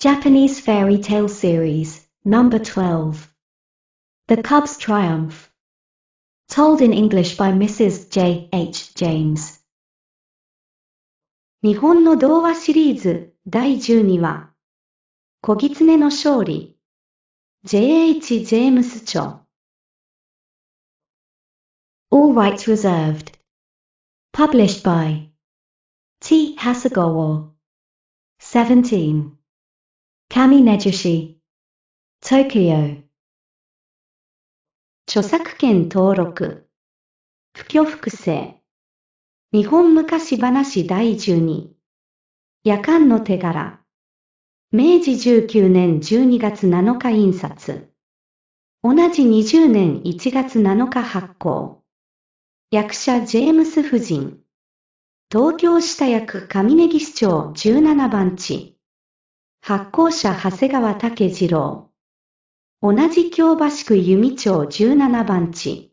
Japanese Fairy Tale Series, Number 12. The Cub's Triumph. Told in English by Mrs. J. H. James. 日本の童話シリーズ第12話。小狐の勝利。J. H. ジェームス著。All rights reserved. Published by T. Hasegawa. 17. Kami Nejushi. Tokyo. 著作権登録。不許複製。日本昔話第12。野干の手柄。明治19年12月7日印刷。同じ20年1月7日発行。役者ジェームス夫人。東京下役上根岸町17番地。発行者長谷川武次郎。同じ京橋区弓町17番地。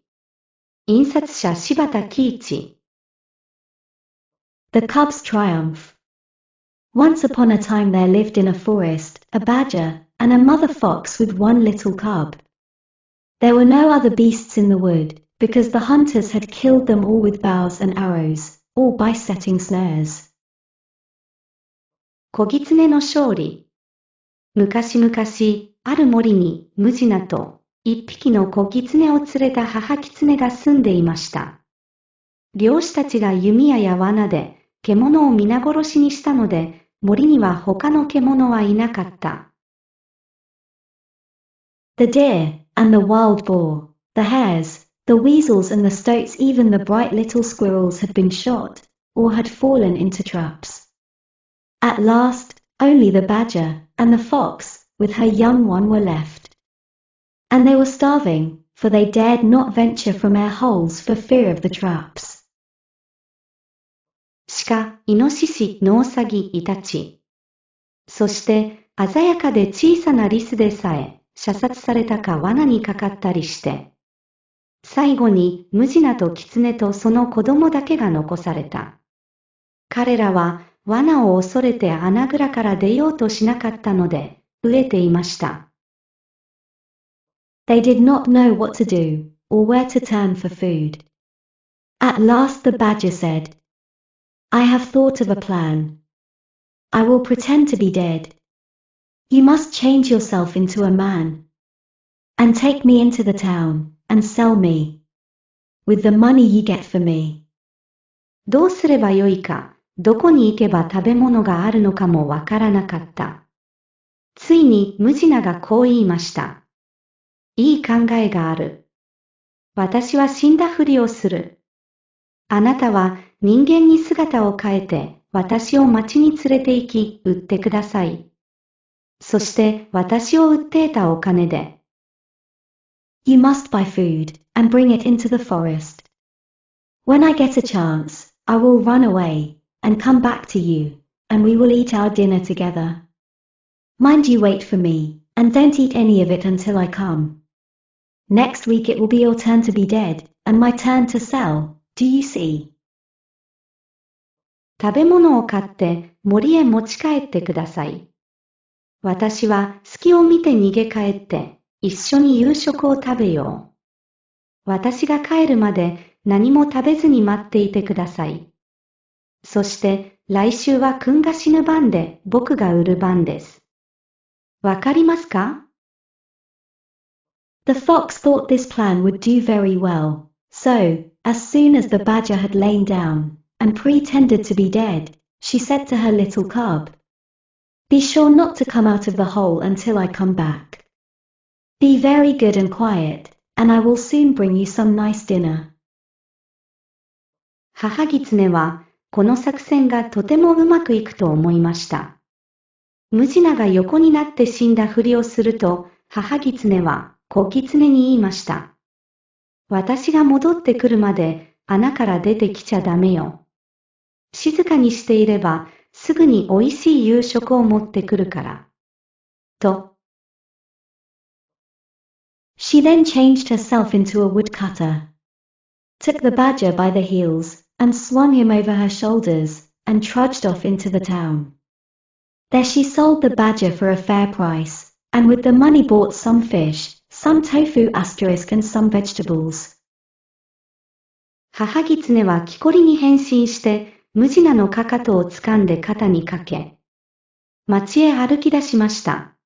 印刷者柴田喜一。The Cub's Triumph. Once upon a time there lived in a forest a badger and a mother fox with one little cub. There were no other beasts in the wood, because the hunters had killed them all with bows and arrows, or by setting snares. 小狐の勝利。昔々、ある森にムジナと一匹の小狐を連れた母狐が住んでいました。猟師たちが弓矢や罠で獣を皆殺しにしたので、森には他の獣はいなかった。The deer, and the wild boar, the hares, the weasels and the stoats, even the bright little squirrels had been shot, or had fallen into traps. At last, only the badger, and the fox, with her young one were left. And they were starving, for they dared not venture from their holes for fear of the traps. 鹿、イノシシ、ノウサギ、イタチ。そして、鮮やかで小さなリスでさえ、射殺されたか罠にかかったりして。最後に、ムジナとキツネとその子供だけが残された。彼らは、罠を恐れて穴蔵から出ようとしなかったので、飢えていました。They did not know what to do, or where to turn for food. At last the badger said, I have thought of a plan. I will pretend to be dead. You must change yourself into a man. And take me into the town, and sell me. With the money you get for me. どうすればよいか、どこに行けば食べ物があるのかもわからなかった。ついにムジナがこう言いました。いい考えがある。私は死んだふりをする。あなたは人間に姿を変えて私を町に連れて行き売ってください。そして私を売って得たお金で。You must buy food and bring it into the forest. When I get a chance, I will run away and come back to you, and we will eat our dinner together. Mind you wait for me, and don't eat any of it until I come. Next week it will be your turn to be dead, and my turn to sell. Do you see? 食べ物を買って森へ持ち帰ってください。私は隙を見て逃げ帰って一緒に夕食を食べよう。私が帰るまで何も食べずに待っていてください。そして来週は君が死ぬ番で僕が売る番です。わかりますか？ The fox thought this plan would do very well, so, as soon as the badger had lain down, and pretended to be dead, she said to her little cub, Be sure not to come out of the hole until I come back. Be very good and quiet, and I will soon bring you some nice dinner. 母狐は、この作戦がとてもうまくいくと思いました。ムジナが横になって死んだふりをすると、母狐は小狐に言いました。私が戻ってくるまで穴から出てきちゃダメよ。静かにしていればすぐにおいしい夕食を持ってくるから。と。She then changed herself into a woodcutter, took the badger by the heels, and swung him over her shoulders, and trudged off into the town. There she sold the badger for a fair price, and with the money bought some fish, some tofu** and some vegetables. 母狐は木こりに変身して、ムジナのかかとを掴んで肩にかけ、町へ歩き出しました。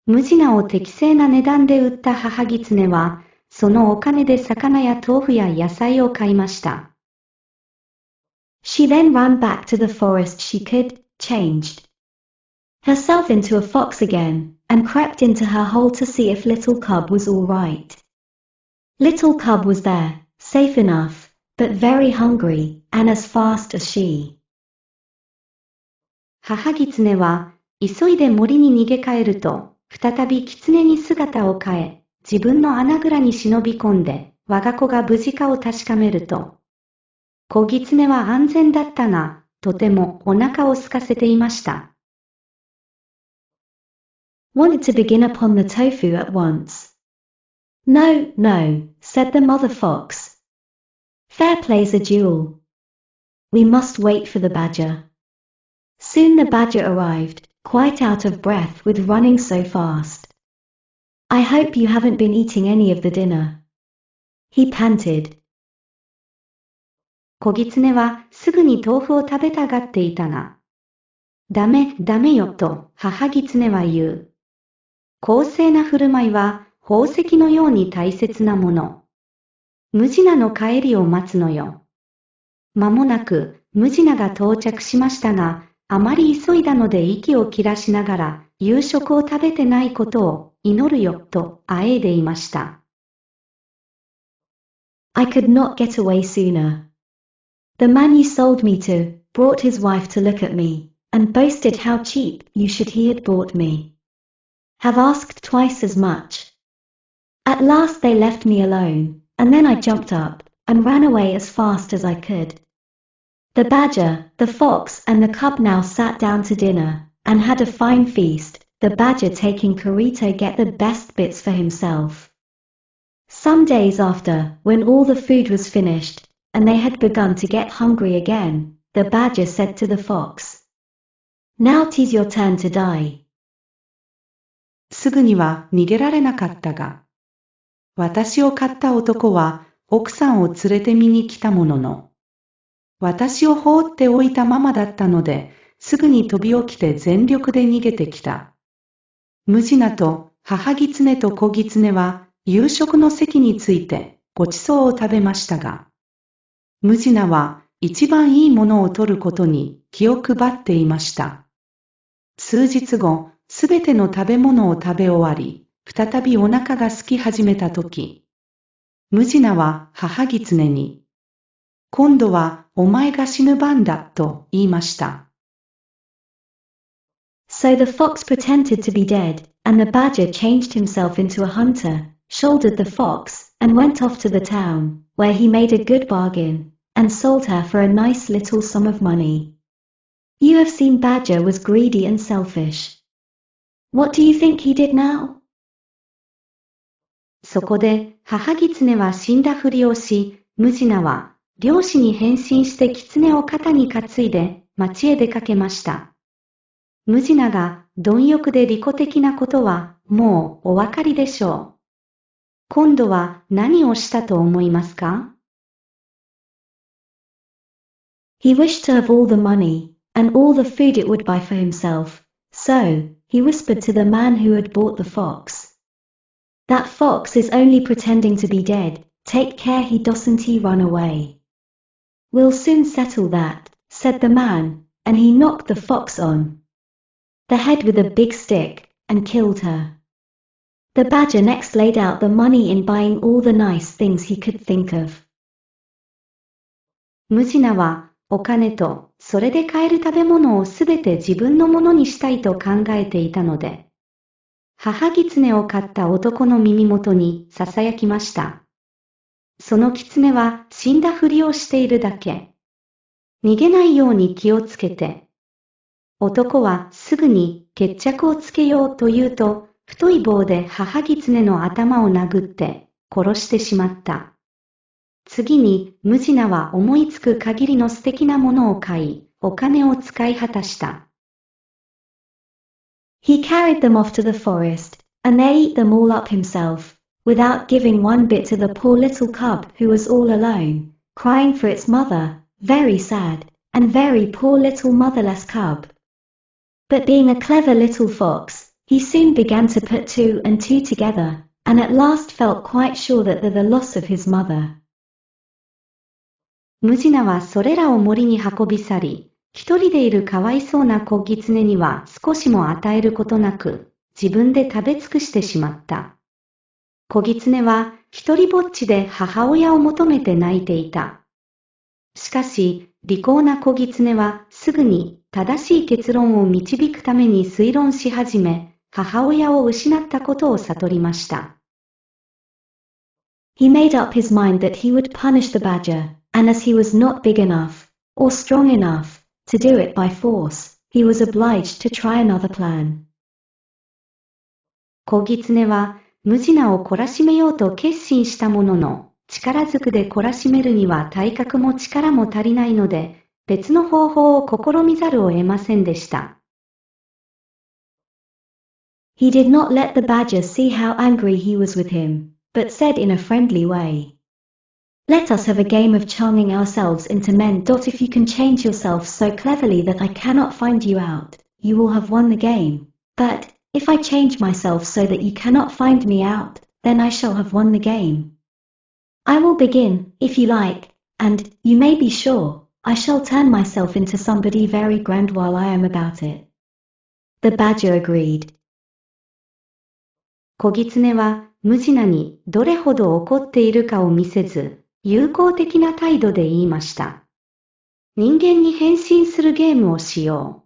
ムジナを適正な値段で売った母狐は、そのお金で魚や豆腐や野菜を買いました。She then ran back to the forest she could, changed herself into a fox again, and crept into her hole to see if little cub was all right. Little cub was there, safe enough, but very hungry, and as fast as she. 母狐は、急いで森に逃げ帰ると、再び狐に姿を変え、自分の穴蔵に忍び込んで、我が子が無事かを確かめると、子狐は安全だったが、とてもお腹を空かせていました。Wanted to begin upon the tofu at once. No, no, said the mother fox. Fair play's a duel. We must wait for the badger. Soon the badger arrived, quite out of breath with running so fast. I hope you haven't been eating any of the dinner. He panted. 子狐はすぐに豆腐を食べたがっていたが、ダメよと母狐は言う。公正な振る舞いは宝石のように大切なもの。ムジナの帰りを待つのよ。間もなくムジナが到着しましたが、あまり急いだので息を切らしながら夕食を食べてないことを祈るよとあえいでいました。I could not get away sooner. The man you sold me to brought his wife to look at me, and boasted how cheap you should he had bought me. Have asked twice as much. At last they left me alone, and then I jumped up, and ran away as fast as I could. The badger, the fox and the cub now sat down to dinner, and had a fine feast, the badger taking care to get the best bits for himself. Some days after, when all the food was finished, and they had begun to get hungry again, the badger said to the fox, Now 'tis your turn to die. すぐには逃げられなかったが、私を買った男は奥さんを連れて見に来たものの、私を放っておいたままだったので、すぐに飛び起きて全力で逃げてきた。ムジナと母狐と子狐は夕食の席についてごちそうを食べましたが、ムジナは一番いいものを取ることに気を配っていました。数日後、すべての食べ物を食べ終わり、再びお腹が空き始めたとき、ムジナは母狐に、今度はお前が死ぬ番だと言いました。So the fox pretended to be dead, and the badger changed himself into a hunter, shouldered the fox, and went off to the town, where he made a good bargain, and sold her for a nice little sum of money. You have seen Badger was greedy and selfish. What do you think he did now? そこで母狐は死んだふりをし、ムジナは漁師に変身して狐を肩に担いで町へ出かけました。ムジナが貪欲で利己的なことはもうお分かりでしょう。今度は何をしたと思いますか？ He wished to have all the money, and all the food it would buy for himself, so, he whispered to the man who had bought the fox. That fox is only pretending to be dead, take care he doesn't run away. We'll soon settle that, said the man, and he knocked the fox on the head with a big stick, and killed her. The badger next laid out the money in buying all the nice things he could think of. ムジナはお金とそれで買える食べ物をすべて自分のものにしたいと考えていたので、母狐を買った男の耳元に囁きました。その狐は死んだふりをしているだけ。逃げないように気をつけて。男はすぐに決着をつけようと言うと、太い棒で母狐の頭を殴って殺してしまった。次に、ムジナは思いつく限りの素敵なものを買い、お金を使い果たした。He carried them off to the forest, and there ate them all up himself, without giving one bit to the poor little cub who was all alone, crying for its mother, very sad, and very poor little motherless cub. But being a clever little fox, he soon began to put two and two together, and at last felt quite sure that the loss of his mother. ムジナはそれらを森に運び去り、一人でいるかわいそうな子狐には少しも与えることなく、自分で食べ尽くしてしまった。子狐は一人ぼっちで母親を求めて泣いていた。しかし、利口な子狐はすぐに正しい結論を導くために推論し始め、母親を失ったことを悟りました。He made up his mind that he would punish the badger, and as he was not big enough, or strong enough, to do it by force, he was obliged to try another plan. 子狐はムジナを懲らしめようと決心したものの、力ずくで懲らしめるには体格も力も足りないので、別の方法を試みざるを得ませんでした。He did not let the badger see how angry he was with him, but said in a friendly way, "Let us have a game of charming ourselves into men. If you can change yourself so cleverly that I cannot find you out, you will have won the game. But, if I change myself so that you cannot find me out, then I shall have won the game. I will begin, if you like, and, you may be sure, I shall turn myself into somebody very grand while I am about it." The badger agreed. 子狐はムジナにどれほど怒っているかを見せず、友好的な態度で言いました。人間に変身するゲームをしよ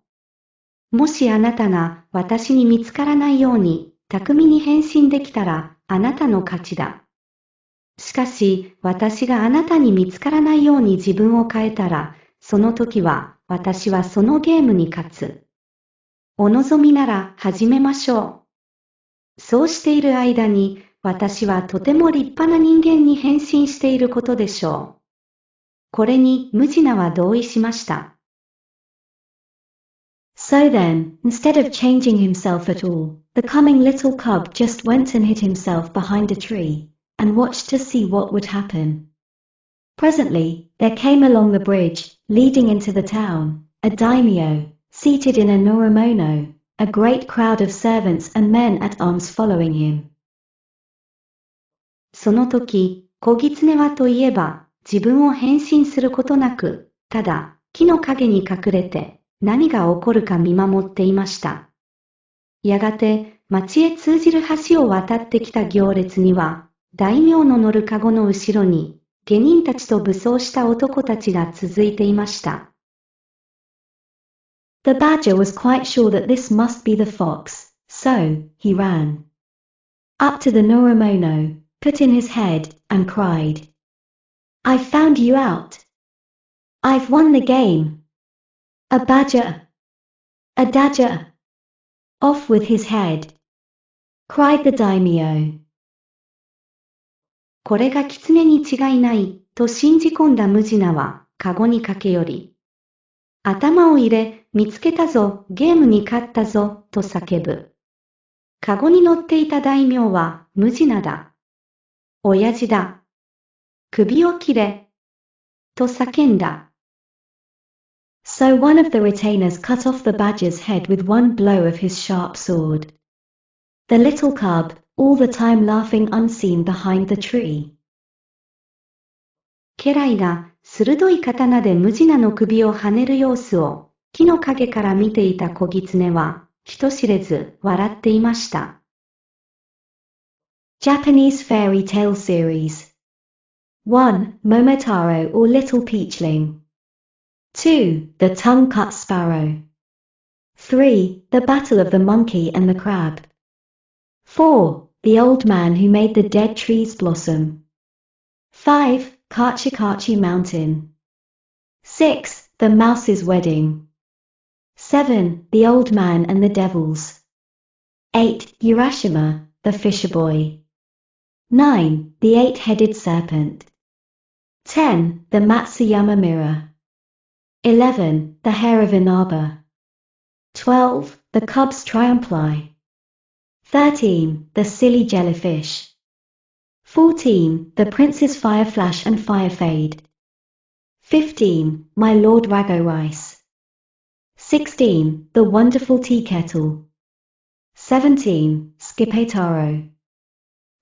う。もしあなたが私に見つからないように巧みに変身できたらあなたの勝ちだ。しかし私があなたに見つからないように自分を変えたら、その時は私はそのゲームに勝つ。お望みなら始めましょう。そうしている間に、私はとても立派な人間に変身していることでしょう。これにムジナは同意しました。So then, instead of changing himself at all, the cunning little cub just went and hid himself behind a tree, and watched to see what would happen. Presently, there came along the bridge, leading into the town, a daimyo, seated in a noromono, a great crowd of servants and men at arms following him. その時、子狐はといえば、自分を変身することなく、ただ、木の陰に隠れて、何が起こるか見守っていました。やがて、町へ通じる橋を渡ってきた行列には、大名の乗る籠の後ろに、下人たちと武装した男たちが続いていました。The badger was quite sure that this must be the fox, so, he ran up to the noromono, put in his head, and cried, "I've found you out! I've won the game! A badger! A badger! Off with his head!" cried the daimyo. これが狐に違いない、と信じ込んだムジナは、カゴに駆け寄り、頭を入れ、見つけたぞ、ゲームに勝ったぞ、と叫ぶ。カゴに乗っていた大名は、ムジナだ。親父だ。首を切れ。と叫んだ。So one of the retainers cut off the badger's head with one blow of his sharp sword. The little cub, all the time laughing unseen behind the tree. 家来が鋭い刀でムジナの首を跳ねる様子を木の陰から見ていた子狐は人知れず笑っていました。Japanese Fairy Tale Series 1. Momotaro or Little Peachling 2. The Tongue-Cut Sparrow 3. The Battle of the Monkey and the Crab 4. The Old Man Who Made the Dead Trees Blossom 5. Kachikachi Mountain 6. The Mouse's Wedding 7. The Old Man and the Devils 8. Urashima, the Fisher Boy 9. The Eight-Headed Serpent 10. The Matsuyama Mirror 11. The Hair of Inaba 12. The cub's triumph. 13. The silly jellyfish. 14. The prince's fire flash and fire fade. 15. My lord Rago Rice. 16. The wonderful tea kettle. 17. Skipetaro.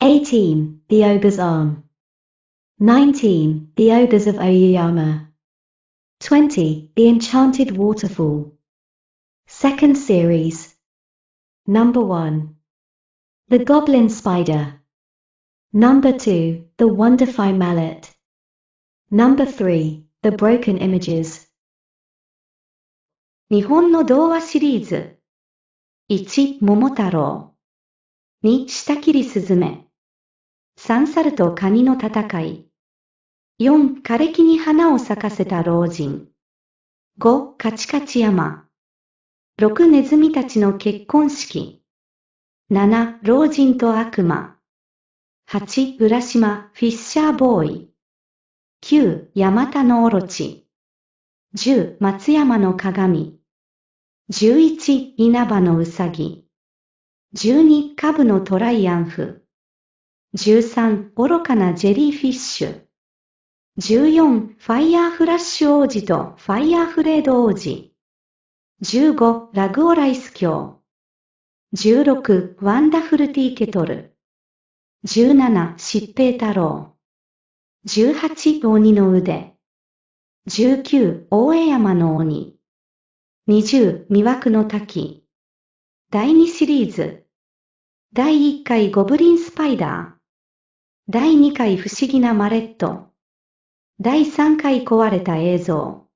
18. The ogre's arm. 19. The ogres of Oyama. 20. The enchanted waterfall. Second series. Number 1. The goblin spider. Number 2. The wonderful mallet. Number 3. The broken images. 日本の童話シリーズ。1. 桃太郎。2. 下切りすずめ。3. 猿とカニの戦い。4. 枯れ木に花を咲かせた老人。5. カチカチ山。6. ネズミたちの結婚式。7. 老人と悪魔。8. 浦島フィッシャーボーイ。9. ヤマタノオロチ。10. 松山の鏡。11. 稲葉のうさぎ。12. カブのトライアンフ。13. 愚かなジェリーフィッシュ。14. ファイヤーフラッシュ王子とファイヤーフレード王子。15. ラグオライス教。16. ワンダフルティーケトル。17. 疾病太郎。18. 鬼の腕。19. 大江山の鬼。20. 魅惑の滝。第2シリーズ。第1回ゴブリンスパイダー。第2回不思議なマレット。第3回壊れた映像。